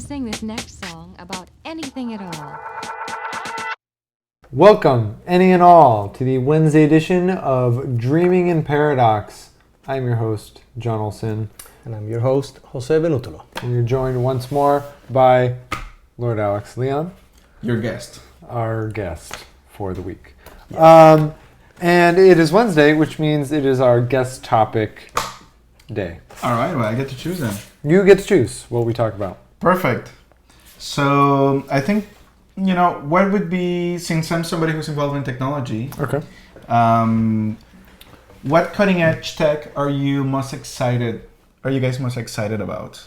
sing this next song about anything at all. Welcome, any and all, to the Wednesday edition of Dreaming in Paradox. I'm your host, John Olson. And I'm your host, Jose Benutolo. And you're joined once more by Lord Alex Leon. Your guest. Our guest for the week. Yes. And it is Wednesday, which means it is our guest topic day. All right, well, I get to choose then. You get to choose what we talk about. Perfect. So I think, what would be, since I'm somebody who's involved in technology, Okay. What cutting edge tech are you guys most excited about?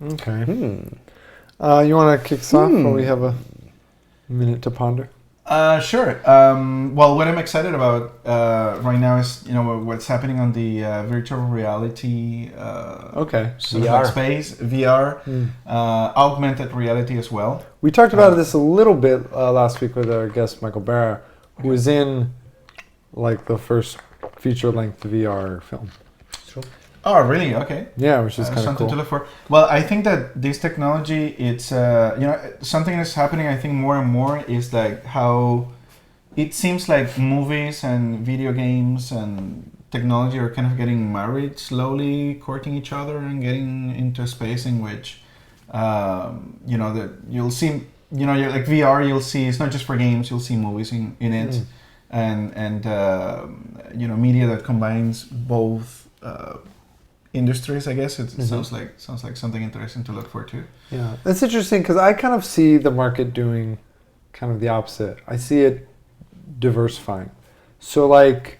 Okay. You want to kick us off while we have a minute to ponder? Sure. Well, what I'm excited about right now is, what's happening on the virtual reality sort of like space, VR, augmented reality as well. We talked about this a little bit last week with our guest, Michael Barra, who was in like the first feature-length VR film. True. Oh, really? Okay. Yeah, which is kind of something cool. to look for. Well, I think that this technology, it's something that's happening. I think more and more is like how it seems like movies and video games and technology are kind of getting married slowly, courting each other, and getting into a space in which that you'll see. You're like VR. You'll see it's not just for games. You'll see movies in it, and media that combines both. Industries, I guess. It sounds like something interesting to look for too. Yeah, that's interesting because I kind of see the market doing kind of the opposite. I see it diversifying. So like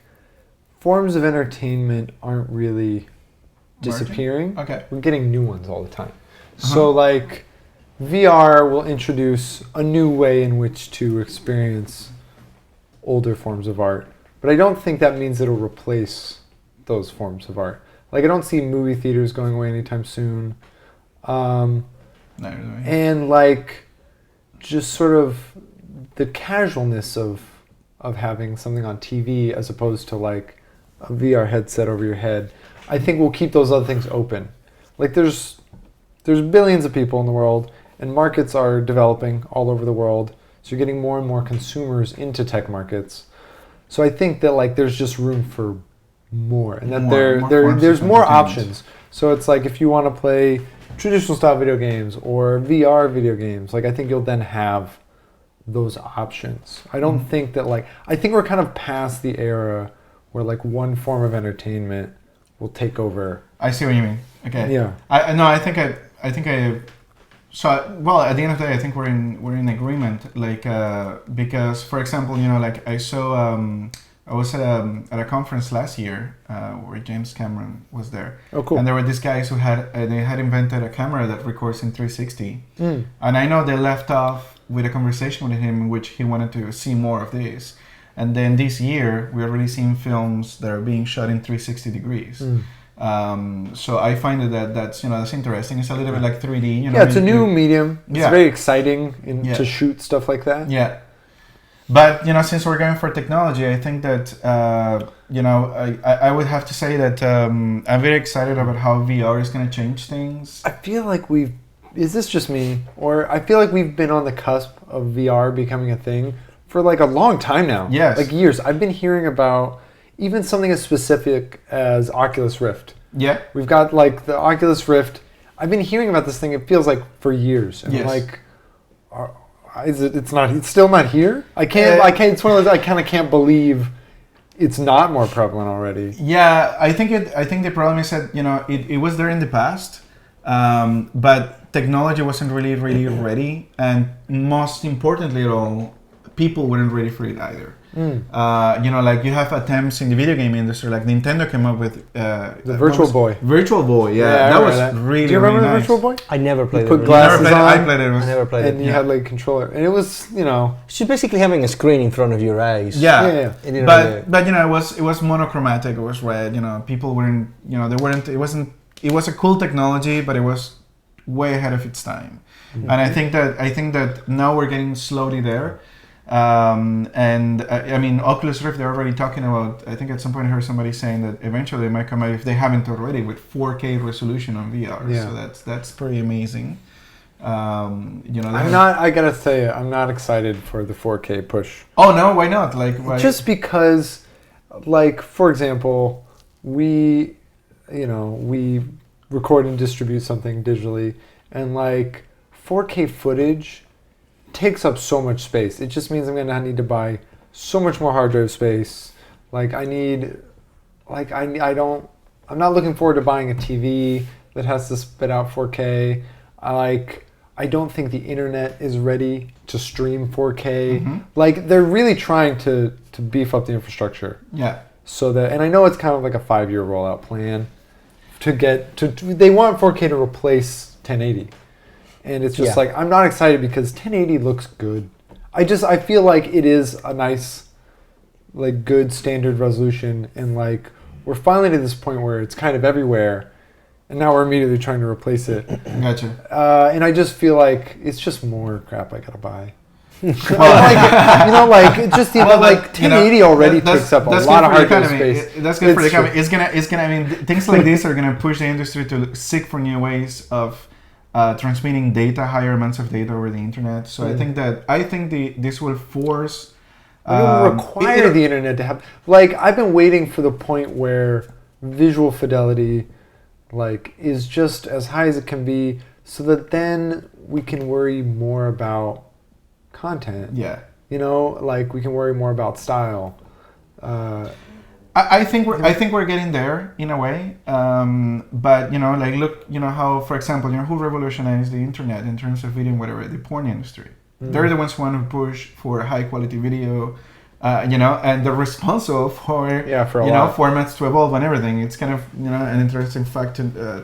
forms of entertainment aren't really disappearing. Okay. We're getting new ones all the time. So like VR will introduce a new way in which to experience older forms of art. But I don't think that means it'll replace those forms of art. Like, I don't see movie theaters going away anytime soon. And, like, just sort of the casualness of having something on TV as opposed to, like, a VR headset over your head, I think will keep those other things open. Like, there's billions of people in the world, and markets are developing all over the world. So you're getting more and more consumers into tech markets. So I think that, like, there's just room for more, and that there's more options. So it's like if you want to play traditional style video games or VR video games, like I think you'll then have those options. I don't think that I think we're kind of past the era where like one form of entertainment will take over. I see what you mean. Okay. Yeah. So at the end of the day, I think we're in agreement. Like because for example, like I saw. I was at a conference last year where James Cameron was there. Oh, cool. And there were these guys who had invented a camera that records in 360. And I know they left off with a conversation with him in which he wanted to see more of this. And then this year, we're already seeing films that are being shot in 360 degrees. So I find that's interesting. It's a little bit like 3D. Yeah, it's a new medium. It's very exciting to shoot stuff like that. Yeah. But, since we're going for technology, I think that, I would have to say that I'm very excited about how VR is going to change things. I feel like is this just me? Or I feel like we've been on the cusp of VR becoming a thing for like a long time now. Yes. Like years. I've been hearing about even something as specific as Oculus Rift. Yeah. We've got like the Oculus Rift. I've been hearing about this thing, it feels like for years. And yes. It's still not here? I can't, it's one of those, I kind of can't believe it's not more prevalent already. Yeah, I think the problem is that, it was there in the past, but technology wasn't really ready, and most importantly at all, people weren't ready for it either. Like you have attempts in the video game industry, like Nintendo came up with the Virtual Boy. Virtual Boy, yeah, that was really. Do you remember really the nice. Virtual Boy? I never played it. Put glasses on. I played it. I never played it. And you had like a controller, and it was It's just basically having a screen in front of your eyes. Yeah. But it was monochromatic. It was red. People weren't. They weren't. It wasn't. It was a cool technology, but it was way ahead of its time. And I think that now we're getting slowly there. Oculus Rift, they're already talking about, I think at some point I heard somebody saying that eventually they might come out, if they haven't already, with 4K resolution on VR. Yeah. So that's pretty amazing. You know, I'm not. I gotta say, I'm not excited for the 4K push. Oh no, why not? Like, why? Just because, like, for example, we record and distribute something digitally, and like 4K footage takes up so much space. It just means I'm gonna need to buy so much more hard drive space. Like I'm not looking forward to buying a TV that has to spit out 4K. I don't think the internet is ready to stream 4K. Mm-hmm. Like, they're really trying to beef up the infrastructure. Yeah. So that, and I know it's kind of like a 5-year rollout plan they want 4K to replace 1080. And it's just like, I'm not excited because 1080 looks good. I feel like it is a nice, like, good standard resolution, and like, we're finally to this point where it's kind of everywhere, and now we're immediately trying to replace it. Gotcha. And I just feel like it's just more crap I gotta buy. It's just the 1080 already takes up a lot of hard drive space. That's good for the economy. It's gonna. I mean, things like this are gonna push the industry to seek for new ways of transmitting data, higher amounts of data over the internet. So I think this will force. It will require the internet to have. Like, I've been waiting for the point where visual fidelity, like, is just as high as it can be, so that then we can worry more about content. Yeah. Like, we can worry more about style. I think we're getting there in a way. But look, how, for example, who revolutionized the internet in terms of video and whatever, the porn industry. They're the ones who push for high quality video, and they're responsible for formats to evolve and everything. It's kind of an interesting fact to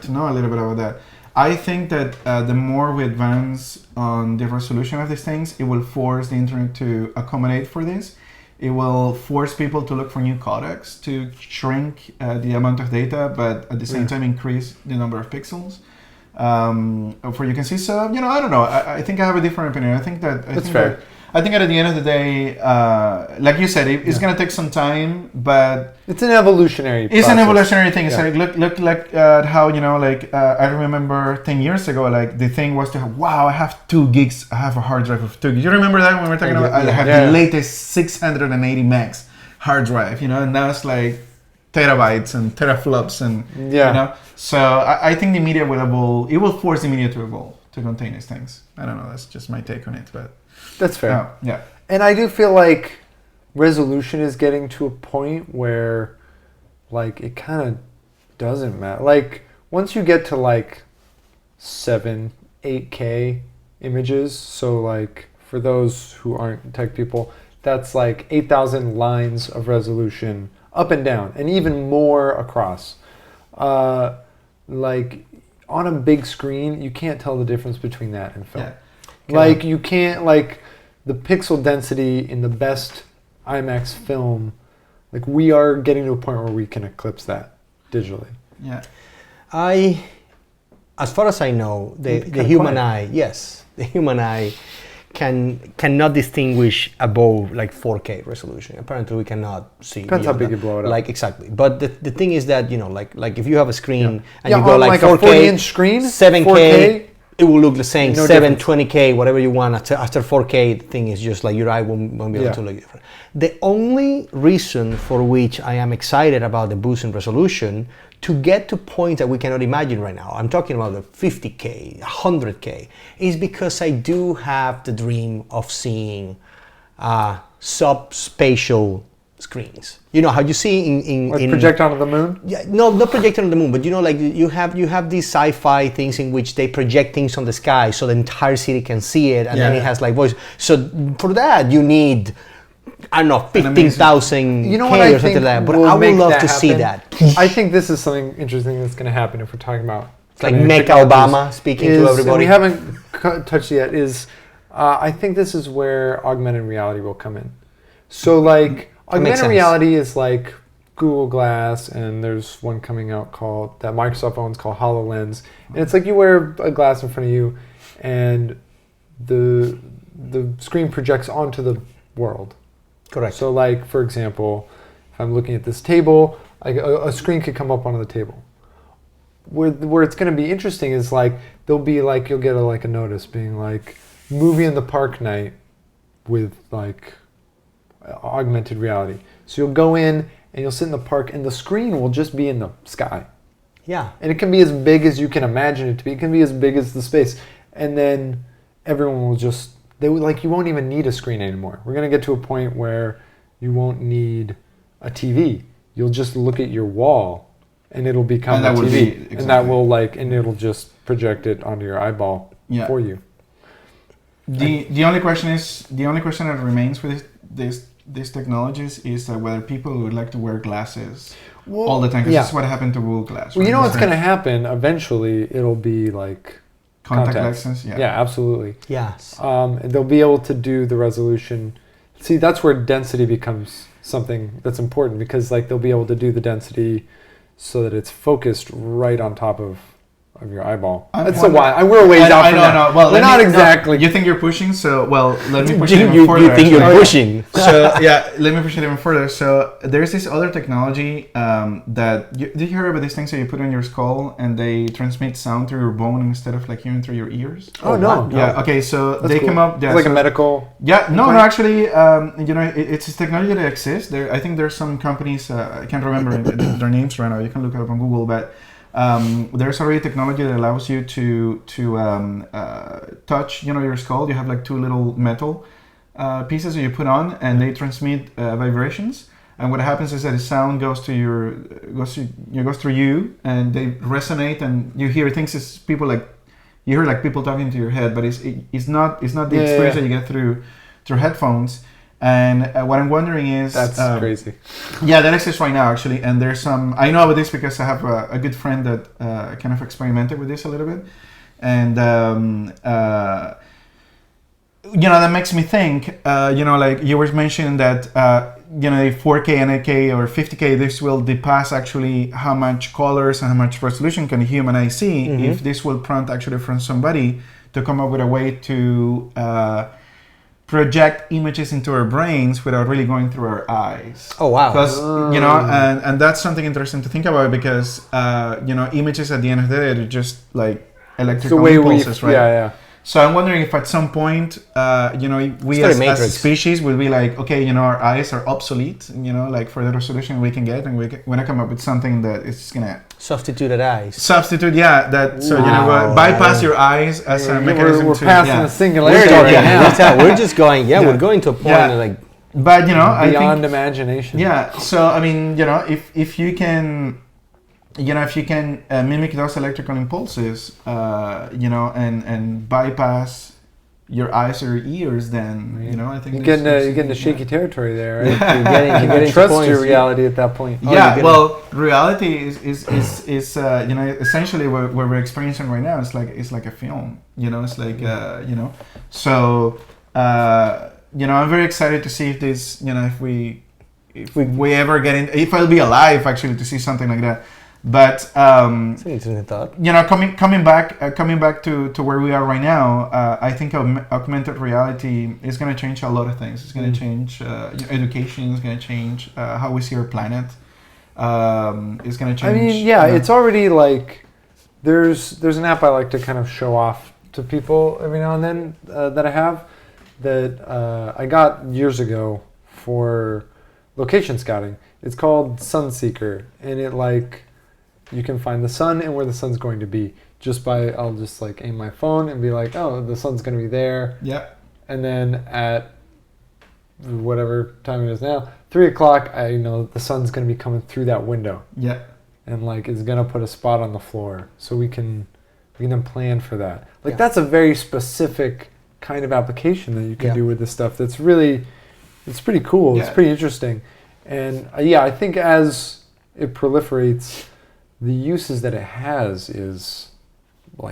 know a little bit about that. I think that the more we advance on the resolution of these things, it will force the internet to accommodate for this. It will force people to look for new codecs to shrink the amount of data, but at the same time increase the number of pixels. For you can see, so I don't know. I think I have a different opinion. I think that's fair. I think at the end of the day, like you said, it's going to take some time, but it's an evolutionary process. It's an evolutionary thing. It's like look like at how I remember 10 years ago, like the thing was to have, wow, I have 2 gigs. I have a hard drive of 2 gigs. You remember that when we were talking about? I have the latest 680 megs hard drive. And now it's like terabytes and teraflops, and So I think the media will evolve. It will force the media to evolve to contain these things. I don't know. That's just my take on it, but. That's fair. Yeah. And I do feel like resolution is getting to a point where, like, it kind of doesn't matter. Like, once you get to like 7, 8K images, so like, for those who aren't tech people, that's like 8,000 lines of resolution up and down, and even more across. Like, on a big screen, you can't tell the difference between that and film. Yeah. Like, you can't, like, the pixel density in the best IMAX film, like, we are getting to a point where we can eclipse that digitally. Yeah. As far as I know, the human eye, the human eye cannot distinguish above like 4K resolution. Apparently, we cannot see. Depends how big you blow it up. Like, exactly. But the thing is that like if you have a screen and you go on like 4K, a 40-inch screen, 7K. 4K, it will look the same, no 720K, whatever you want. After 4K, the thing is just like your eye won't be able to look different. The only reason for which I am excited about the boost in resolution to get to points that we cannot imagine right now, I'm talking about the 50K, 100K, is because I do have the dream of seeing subspatial screens. You know how you see in project onto the moon? Yeah, no, not projecting on the moon, but like you have these sci-fi things in which they project things on the sky so the entire city can see it, and then it has like voice. So for that you need, I don't know, 15,000 K or something like that. But I would love to see that. I think this is something interesting that's going to happen if we're talking about. It's like Make Obama speaking to everybody. And we haven't touched yet. I think this is where augmented reality will come in. So like. Augmented reality is like Google Glass, and there's one coming out that Microsoft owns called HoloLens. And it's like you wear a glass in front of you, and the screen projects onto the world. Correct. So like, for example, if I'm looking at this table, a screen could come up onto the table. Where it's going to be interesting is like there'll be like, you'll get a notice being like, movie in the park night with like augmented reality. So you'll go in and you'll sit in the park and the screen will just be in the sky. Yeah. And it can be as big as you can imagine it to be. It can be as big as the space. And then everyone will just, you won't even need a screen anymore. We're going to get to a point where you won't need a TV. You'll just look at your wall and it'll become a TV. Exactly. And that will and it'll just project it onto your eyeball for you. The only question that remains with these technologies is whether people would like to wear glasses all the time, because that's what happened to Google Glass. Well, you know what's going to happen? Eventually, it'll be like contact lenses. Yeah, absolutely. Yes. They'll be able to do the resolution. See, that's where density becomes something that's important, because like they'll be able to do the density so that it's focused right on top of your eyeball. That's a while. We're a ways out from that. No. Well, we're not exactly. You think you're pushing? So, let me push it even further. You think you're pushing? So, let me push it even further. So, there's this other technology that did you hear about these things that you put on your skull and they transmit sound through your bone instead of like hearing through your ears? Oh no. Yeah. Okay. So that's they cool. come up. Yeah, it's like a medical. Yeah. No. Actually, it's a technology that exists. I think there's some companies. I can't remember their names right now. You can look it up on Google, but. There's already technology that allows you to touch, your skull. You have like two little metal pieces that you put on, and they transmit vibrations. And what happens is that the sound goes through you, and they resonate, and you hear things as people like you hear like people talking to your head, but it's not the experience that you get through headphones. And what I'm wondering is... That's crazy. Yeah, that exists right now, actually. And there's some... I know about this because I have a good friend that kind of experimented with this a little bit. And, that makes me think, like you were mentioning that, the 4K and 8K or 50K, this will depass actually how much colors and how much resolution can a human eye see. Mm-hmm. If this will prompt actually from somebody to come up with a way to... project images into our brains without really going through our eyes. Oh wow! Because and that's something interesting to think about, because images at the end of the day are just like electrical impulses, right? Yeah. So I'm wondering if at some point, we as a species will be like, okay, our eyes are obsolete, like for the resolution we can get, and we're gonna come up with something that is gonna substituted eyes. Bypass your eyes as a mechanism. We're passing the singularity We're just going. We're going to a point like. But beyond imagination. Yeah. So I mean, if you can. If you can mimic those electrical impulses, and bypass your eyes or your ears, then I think you're getting the shaky territory there. Right? you're getting trust your reality at that point. Reality is essentially what we're experiencing right now. It's like a film. It's like So I'm very excited to see if this if we ever get in, if I'll be alive actually to see something like that. But it's an interesting thought. coming back to where we are right now, I think augmented reality is going to change a lot of things. It's going to change education. It's going to change how we see our planet. It's going to change. I mean, it's already like there's an app I like to kind of show off to people every now and then that I have that I got years ago for location scouting. It's called Sunseeker, and it you can find the sun and where the sun's going to be I'll just like aim my phone and be like, oh, the sun's going to be there. Yeah. And then at whatever time it is now, 3:00, I know the sun's going to be coming through that window. Yeah. And it's going to put a spot on the floor, so we can then plan for that. That's a very specific kind of application that you can do with this stuff. That's really, it's pretty cool. Yeah. It's pretty interesting. And I think as it proliferates, the uses that it has is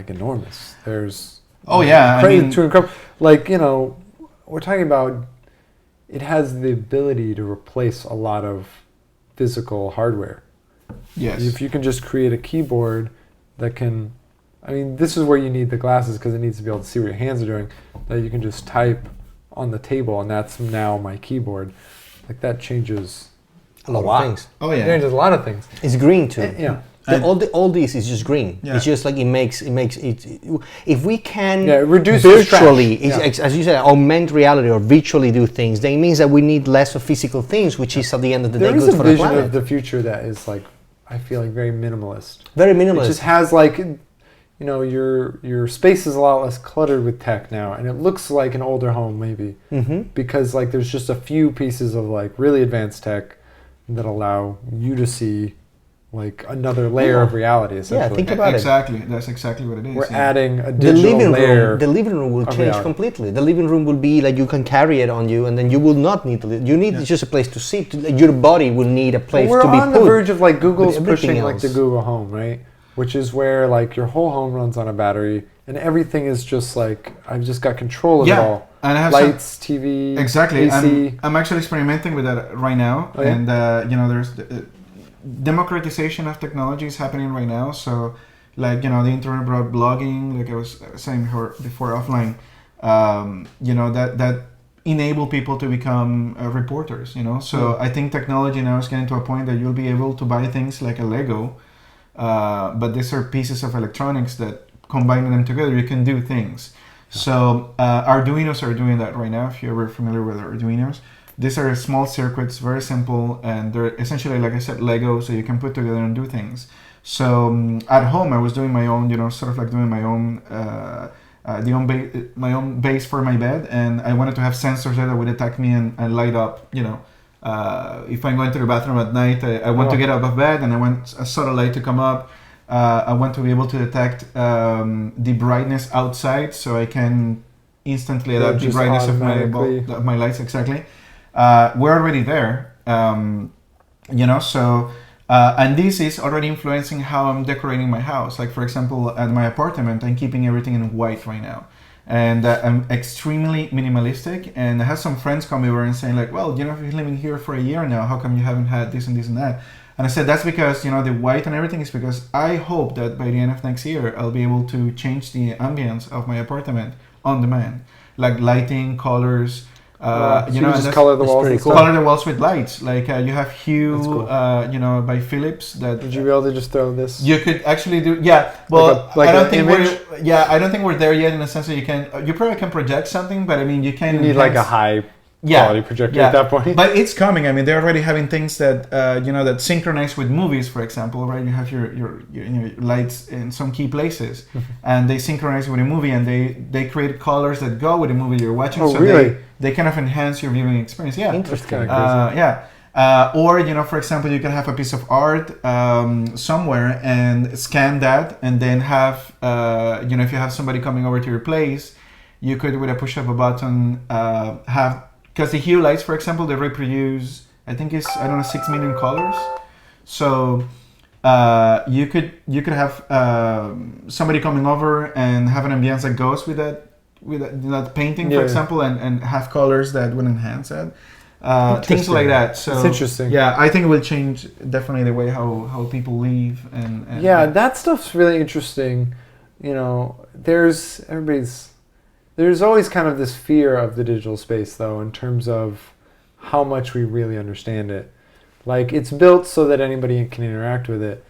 enormous. There's incredible. We're talking about it has the ability to replace a lot of physical hardware. Yes. If you can just create a keyboard that can, this is where you need the glasses because it needs to be able to see what your hands are doing. That you can just type on the table and that's now my keyboard. That changes a lot of things. Oh yeah. It changes a lot of things. It's green too. All this is just green. Yeah. It's just like it makes it. If we can it reduces virtually, trash. as you said, augment reality or virtually do things, then it means that we need less of physical things, which is at the end of the day There is good a for the vision planet. of the future that is like, I feel like very minimalist. Very It minimalist. just has like, your space is a lot less cluttered with tech now, and it looks like an older home maybe, because like there's just a few pieces of like really advanced tech that allow you to see like another layer of reality. Essentially, think about it. Exactly. That's exactly what it is. we're yeah. adding a The digital layer. living room will of change reality. completely. The living room will be like you can carry it on you, and then you will not need to. You need just a place to sit. Your body will need a place We're to be on put. the verge of like Google's with everything pushing like the else. Google Home, right? Which is where like your whole home runs on a battery, and everything is just like I've just got control of it all. And I have Lights, TV, Exactly. AC. I'm actually experimenting with that right now, Oh, yeah? and there's democratization of technology is happening right now. So, like the internet brought blogging, like I was saying before offline. That enable people to become reporters. So I think technology now is getting to a point that you'll be able to buy things like a Lego, but these are pieces of electronics that combining them together you can do things. So Arduinos are doing that right now. If you're ever familiar with Arduinos, these are small circuits, very simple, and they're essentially, like I said, Lego, so you can put together and do things. So at home, I was doing my own, sort of like doing my own, my own base for my bed, and I wanted to have sensors there that would detect me and light up. If I'm going to the bathroom at night, I want to get out of bed, and I want a subtle light to come up. I want to be able to detect the brightness outside, so I can instantly adapt the just brightness of automatically. my lights. Exactly. We're already there, so and this is already influencing how I'm decorating my house. Like for example, at my apartment, I'm keeping everything in white right now, and I'm extremely minimalistic. And I have some friends come over and saying like, well, you've been living here for a year now, how come you haven't had this and this and that? And I said that's because the white and everything is because I hope that by the end of next year I'll be able to change the ambience of my apartment on demand, like lighting, colors. So you and just that's color the that's walls pretty and cool. stuff? color the walls with lights. Like you have Hue, That's cool. by Philips. That Would you be able to just throw this? you could actually do. Yeah, well, like I don't an think image? I don't think we're there yet in the sense that you can. You probably can project something, but I mean, you can. You need like a enhance- high Yeah, quality projector yeah. at that point. But it's coming. I mean, they're already having things that that synchronize with movies, for example, right? You have your lights in some key places, and they synchronize with a movie, and they create colors that go with the movie you're watching. Oh, so really? They kind of enhance your viewing experience. Yeah, Interesting. That's kinda crazy. or for example, you can have a piece of art somewhere and scan that, and then have if you have somebody coming over to your place, you could, with a push of a button, have, because the Hue lights, for example, they reproduce, I think it's 6 million colors. So you could have somebody coming over and have an ambience that goes with that painting, for example, and have colors that would enhance it. Things like that. So It's interesting. Yeah, I think it will change definitely the way how people live and That stuff's really interesting. There's always kind of this fear of the digital space, though, in terms of how much we really understand it. Like, it's built so that anybody can interact with it,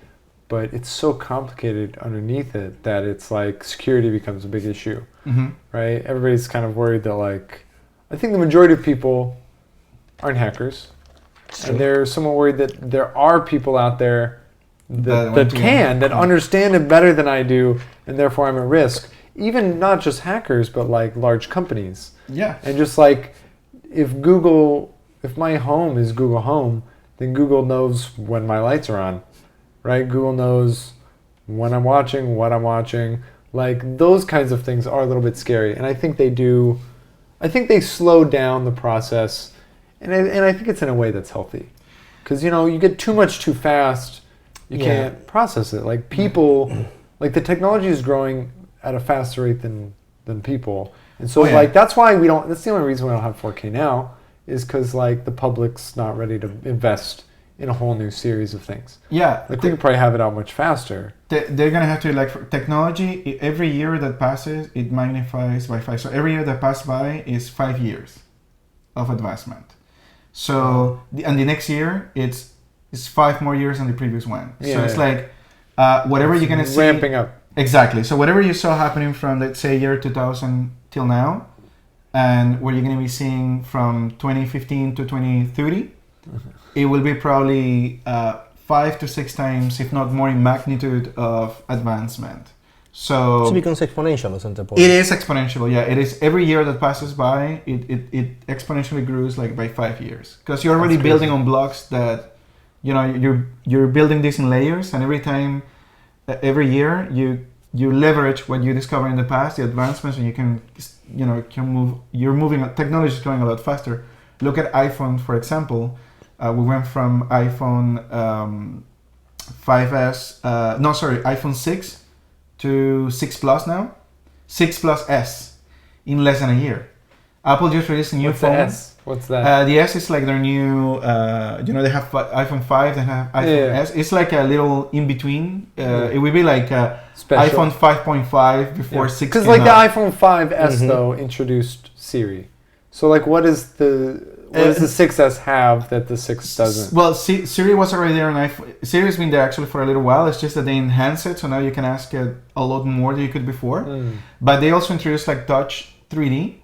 but it's so complicated underneath it that it's like security becomes a big issue, right? Everybody's kind of worried that, like, I think the majority of people aren't hackers, and they're somewhat worried that there are people out there that understand it better than I do, and therefore I'm at risk. Even not just hackers, but like large companies. Yeah. And just like if my home is Google Home, then Google knows when my lights are on, right? Google knows when I'm watching, what I'm watching. Like those kinds of things are a little bit scary, and I think they slow down the process, and I think it's in a way that's healthy, because you get too much too fast, you can't process it. Like people, like the technology is growing at a faster rate than people, and so that's why that's the only reason we don't have 4K now, is because like the public's not ready to invest in a whole new series of things. Yeah, like we could probably have it out much faster. They're gonna have to, like, for technology, every year that passes it magnifies by 5. So every year that passes by is 5 years of advancement. So and the next year it's 5 more years than the previous one. So it's like whatever you're going to see... Ramping up. Exactly. So whatever you saw happening from, let's say, year 2000 till now, and what you're going to be seeing from 2015 to 2030, it will be probably 5 to 6 times, if not more, in magnitude of advancement. So it becomes exponential at some point. it is exponential, yeah. It is every year that passes by, it exponentially grows like by 5 years, because you're already building on blocks that, you know, you're building this in layers, and every year you leverage what you discovered in the past, the advancements, and you can move. You're moving. Technology is going a lot faster. Look at iPhone, for example. We went from iPhone 5S, iPhone 6 to 6 Plus now, 6 Plus S in less than a year. Apple just released a new phone. The S? What's that? The S is like their new, they have iPhone 5, they have iPhone S. It's like a little in between. It would be like iPhone 5.5 before 6 Because came like out. the iPhone 5S though introduced Siri. So like what does the 6S have that the 6 doesn't? Well, Siri was already there on iPhone. Siri has been there actually for a little while. It's just that they enhanced it, so now you can ask it a lot more than you could before. But they also introduced like Touch 3D,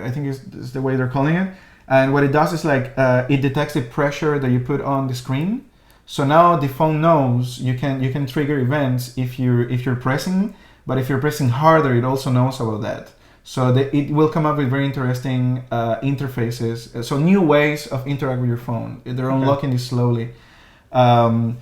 I think is the way they're calling it. And what it does is like it detects the pressure that you put on the screen. So now the phone knows you can trigger events if you're pressing, but if you're pressing harder, it also knows about that. So it will come up with very interesting interfaces. So new ways of interact with your phone. They're unlocking this slowly. But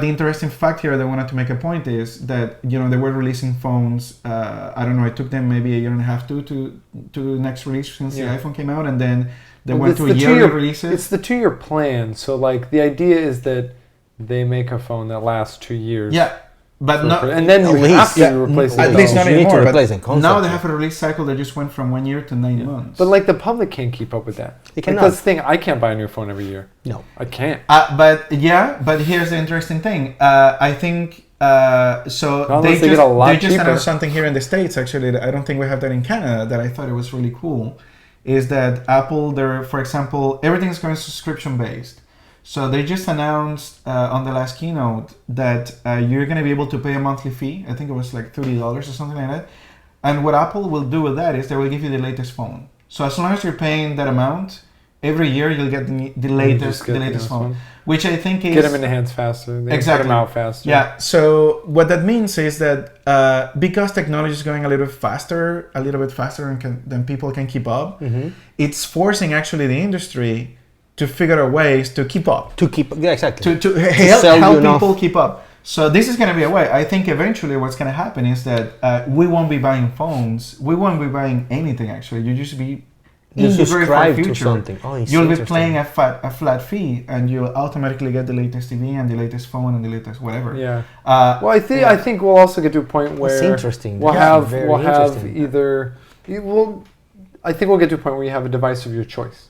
the interesting fact here that I wanted to make a point is that they were releasing phones. I don't know. It took them maybe a year and a half to the next release since the iPhone came out, and then they went to yearly releases. It's the 2-year plan. So like the idea is that they make a phone that lasts 2 years. Yeah. But not, and then you have to replace it. At least not You need to anymore. replace it But now constantly. they have a release cycle that just went from 1 year to 9 months. But like the public can't keep up with that. They cannot. That's the thing. I can't buy a new phone every year. No. I can't. But here's the interesting thing. I think Unless they get a lot they just cheaper. announced something here in the States. Actually, I don't think we have that in Canada. That I thought it was really cool. Is that Apple? For example, everything's going subscription based. So they just announced on the last keynote that you're going to be able to pay a monthly fee. I think it was like $30 or something like that. And what Apple will do with that is they will give you the latest phone. So as long as you're paying that amount, every year you'll get the latest phone. Which I think is... Get them in the hands faster. They exactly. Get them out faster. Yeah. So what that means is that because technology is going a little bit faster than people can keep up, it's forcing actually the industry to figure out ways to keep up. Exactly. To help people keep up. So this is going to be a way. I think eventually what's going to happen is that we won't be buying phones. We won't be buying anything actually. You just be in the very far future. To something. You'll be paying a flat fee, and you'll automatically get the latest TV and the latest phone and the latest whatever. Yeah. Well, I think we'll also get to a point where it's interesting. We'll have either. I think we'll get to a point where you have a device of your choice.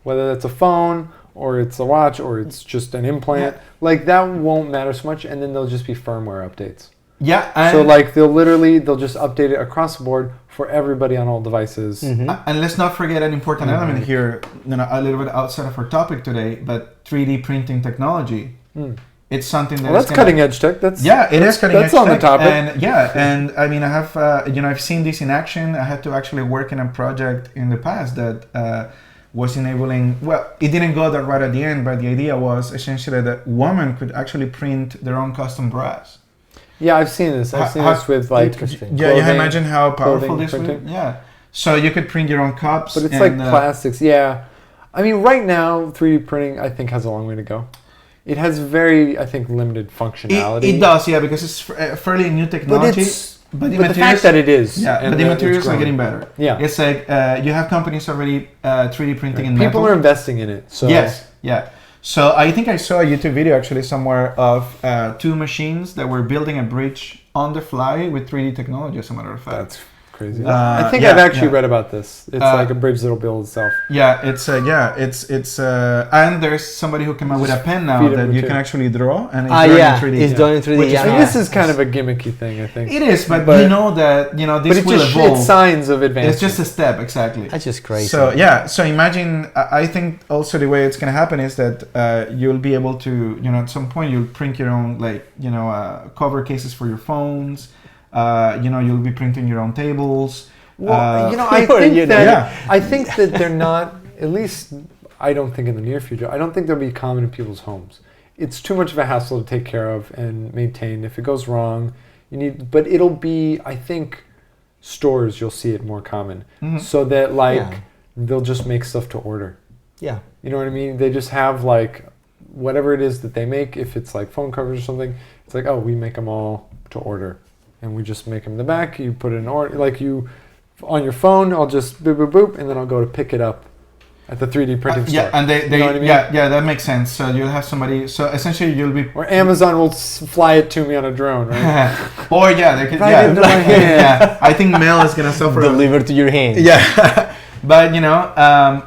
Whether that's a phone or it's a watch or it's just an implant, like that won't matter so much, and then there'll just be firmware updates. Yeah. So like they'll just update it across the board for everybody on all devices. And let's not forget an important element here, a little bit outside of our topic today, but 3D printing technology. It's something that's cutting edge tech. It is cutting edge tech. That's on the topic. And I mean, I have I've seen this in action. I had to actually work in a project in the past that was enabling, it didn't go that right at the end, but the idea was essentially that women could actually print their own custom bras. Yeah, I've seen this. I've seen this with like you imagine how powerful this would be? Yeah. So you could print your own cups. But it's like plastics. Yeah. I mean, right now, 3D printing, I think, has a long way to go. It has very, I think, limited functionality. It does, yeah, because it's fairly new technology. But the fact that it is. Yeah, but the materials are getting better. Yeah. It's like you have companies already 3D printing in metal. People are investing in it. So. Yes, yeah. So I think I saw a YouTube video actually somewhere of 2 machines that were building a bridge on the fly with 3D technology, as a matter of fact. That's crazy. I think I've actually read about this. It's like a bridge that'll build itself. Yeah, it's and there's somebody who came out with a pen now that you can actually draw, and it's done in 3D. It's done in 3D. And this is kind of a gimmicky thing, I think. It is, but you know that this will evolve. It's signs of advancement. It's just a step, exactly. That's just crazy. So so imagine. I think also the way it's going to happen is that you'll be able to, at some point you'll print your own cover cases for your phones. You'll be printing your own tables. Well, I think that they're not. At least I don't think in the near future. I don't think they'll be common in people's homes. It's too much of a hassle to take care of and maintain. If it goes wrong, but it'll be. I think stores you'll see it more common, so that they'll just make stuff to order. Yeah, you know what I mean. They just have whatever it is that they make. If it's like phone covers or something, it's like, oh, we make them all to order. And we just make them in the back. You put it in order, on your phone. I'll just boop boop boop, and then I'll go to pick it up at the 3D printing store. And they you know what I mean? yeah, that makes sense. So you'll have somebody. So essentially, you'll be or Amazon will fly it to me on a drone, right? Or they could. Right into my hand. I think mail is gonna suffer. Delivered to your hand. Yeah. But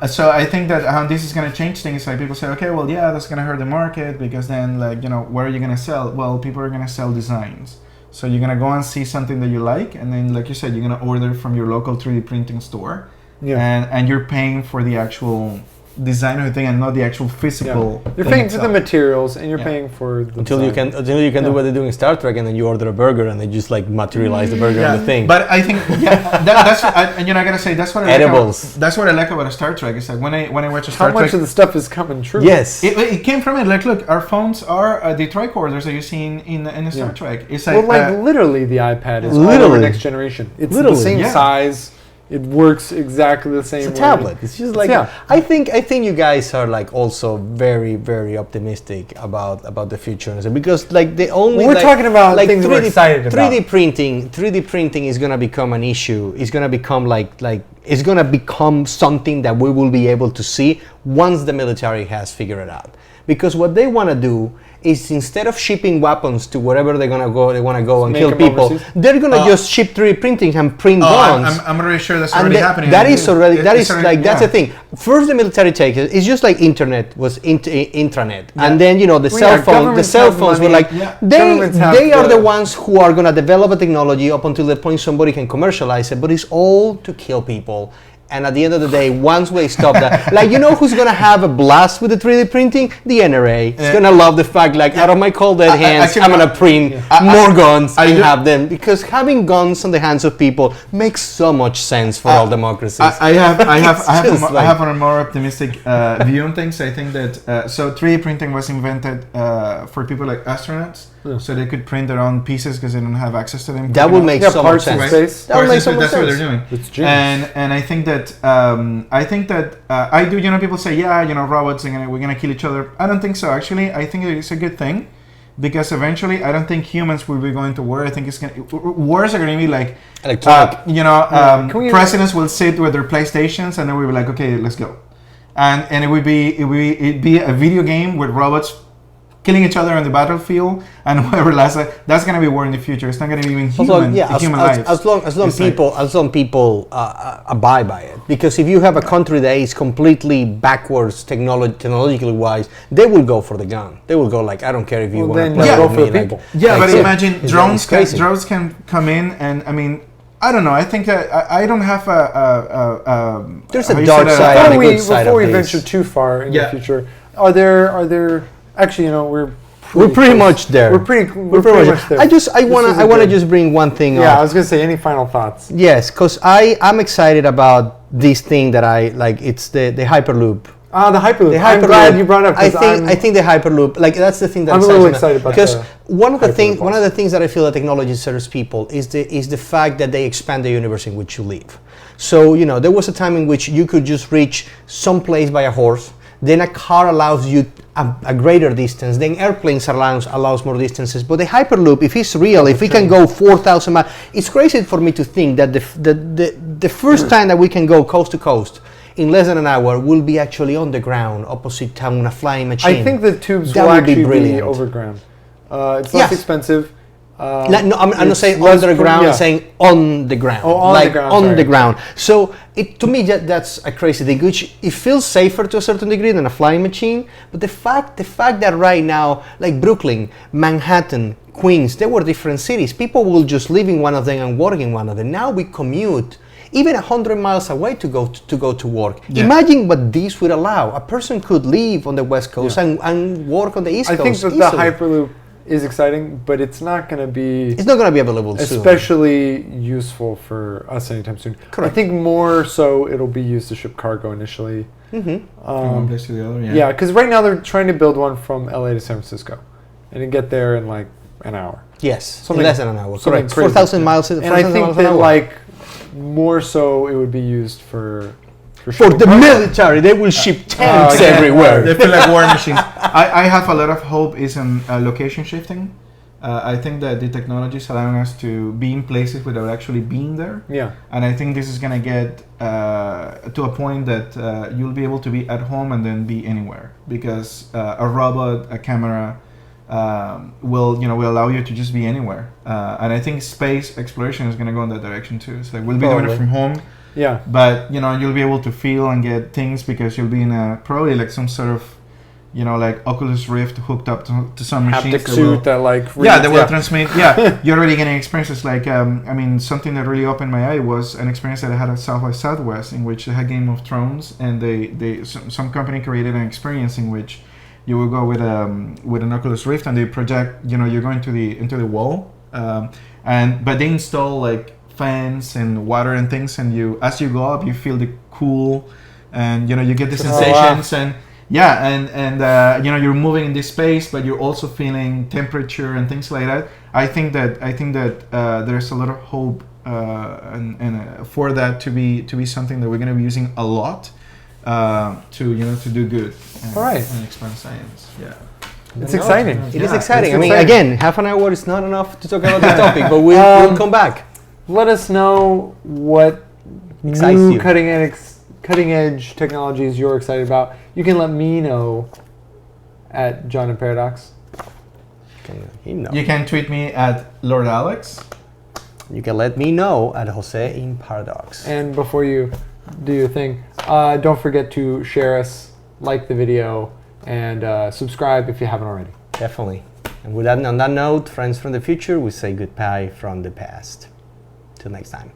so I think that how this is going to change things. Like people say, okay, well, that's going to hurt the market because then, where are you going to sell? Well, people are going to sell designs. So you're going to go and see something that you like, and then, like you said, you're going to order from your local 3D printing store, and you're paying for the actual design of the thing and not the actual physical. You're paying for the materials, and you're paying for the until you can do what they do in Star Trek, and then you order a burger, and they just materialize the burger on the thing. But I think that's I gotta say that's what I edibles. That's what I like about a Star Trek. It's like when I watch a Star Trek. How much of the stuff is coming true? Yes, it came from it. Like, look, our phones are the tricorders that you see in the Star Trek. It's like literally the iPad is all over next generation. It's the same size. It works exactly the same way. It's a tablet. It's just I think you guys are also very, very optimistic about the future, because the only we're talking about things 3D, we're excited about. 3D printing is gonna become an issue. It's gonna become it's gonna become something that we will be able to see once the military has figured it out. Because what they want to do is, instead of shipping weapons to wherever they want to go and kill people, overseas. They're going to just ship 3D printing and print guns. I'm really sure that's already happening. That's the thing. First, the military takes it. It's just like internet was intranet, and then the cell phones were they are the ones who are going to develop a technology up until the point somebody can commercialize it. But it's all to kill people. And at the end of the day, once we stop that, who's going to have a blast with the 3D printing? The NRA. It's going to love the fact, out of my cold dead hands, I'm going to print more guns and have them. Because having guns on the hands of people makes so much sense for all democracies. I have a more optimistic view on things. I think that 3D printing was invented for people like astronauts. So they could print their own pieces because they don't have access to them. That would make so much sense. Space. That would make so much sense. That's what they're doing. It's genius. And I think that I do. People say, robots and we're gonna kill each other. I don't think so. Actually, I think it's a good thing because eventually, I don't think humans will be going to war. I think wars are going to be like electronic. Presidents will sit with their PlayStations and then we'll be like, okay, let's go, and it'd be a video game with robots killing each other on the battlefield, and whoever lasts, that's going to be war in the future. It's not going to be even human. As long people abide by it. Because if you have a country that is completely backwards technologically wise, they will go for the gun. They will go I don't care if you want to play with me. But imagine drones can come in, and I don't know. I think that I don't have there's a dark side and a good side. Before we venture too far in the future, are there actually, we're pretty much there. We're pretty much there. I want to just bring one thing up. Yeah, I was going to say, any final thoughts? Yes, because I'm excited about this thing that I like. It's the Hyperloop. The Hyperloop. I'm glad you brought it up. I think the Hyperloop, that's the thing that I'm a little excited about. Because one of the things that I feel that technology serves people is the fact that they expand the universe in which you live. So there was a time in which you could just reach some place by a horse. Then a car allows you a greater distance. Then airplanes allows more distances. But the Hyperloop, if it's real, if we can go 4,000 miles, it's crazy for me to think that the first time that we can go coast to coast in less than an hour will be actually on the ground opposite town on a flying machine. I think the tubes will actually be overground. It's less expensive. No, I'm not it's saying less underground. yeah. I'm saying on the ground. Oh, on the like ground, on sorry. the ground. So to me, that's a crazy thing. Which it feels safer to a certain degree than a flying machine. But the fact that right now, like Brooklyn, Manhattan, Queens, they were different cities. People will just live in one of them and work in one of them. Now we commute even 100 miles away to go to work. Yeah. Imagine what this would allow. A person could live on the West Coast and work on the East I Coast. think that the easily. Hyperloop is exciting, but it's not going to be It's not going to be available soon. especially useful for us anytime soon. Correct. I think more so it'll be used to ship cargo initially. From one place to the other. Yeah, because right now they're trying to build one from LA to San Francisco, and to get there in like an hour. Yes, Something- in less than an hour. something Correct. crazy. 4,000 miles. And I 4,000 think miles an that hour. like more so it would be used for For shipping the cargo. military, they will ship tanks yeah. everywhere. They feel like war machines. I have a lot of hope is in location shifting. I think that the technology is allowing us to be in places without actually being there. Yeah. And I think this is going to get to a point that you'll be able to be at home and then be anywhere, because a robot, a camera will allow you to just be anywhere. And I think space exploration is going to go in that direction too. So we'll be doing it Probably. from home, Yeah. but you'll be able to feel and get things because you'll be in a probably like some sort of like Oculus Rift hooked up to some machines Haptic that will- suit that like yeah, they will transmit. Yeah, you're already getting experiences like something that really opened my eye was an experience that I had at South by Southwest, in which they had Game of Thrones, and some company created an experience in which you will go with an Oculus Rift and they project. You're going into the wall, but they install like fans and water and things, and as you go up, you feel the cool, and you get the sensations and. Yeah, and you're moving in this space, but you're also feeling temperature and things like that. I think that there's a lot of hope and for that to be something that we're going to be using a lot to do good. And, All right. and expand science. Yeah. It's exciting. It is Yeah, exciting. it's I mean, exciting. again, half an hour is not enough to talk about this topic, but we'll come back. Let us know what Excites new you. cutting edge technologies you're excited about. You can let me know at John and Paradox. You can tweet me at Lord Alex. You can let me know at Jose in Paradox. And before you do your thing, don't forget to share us, like the video, and subscribe if you haven't already. Definitely. And on that note, friends from the future, we say goodbye from the past. Till next time.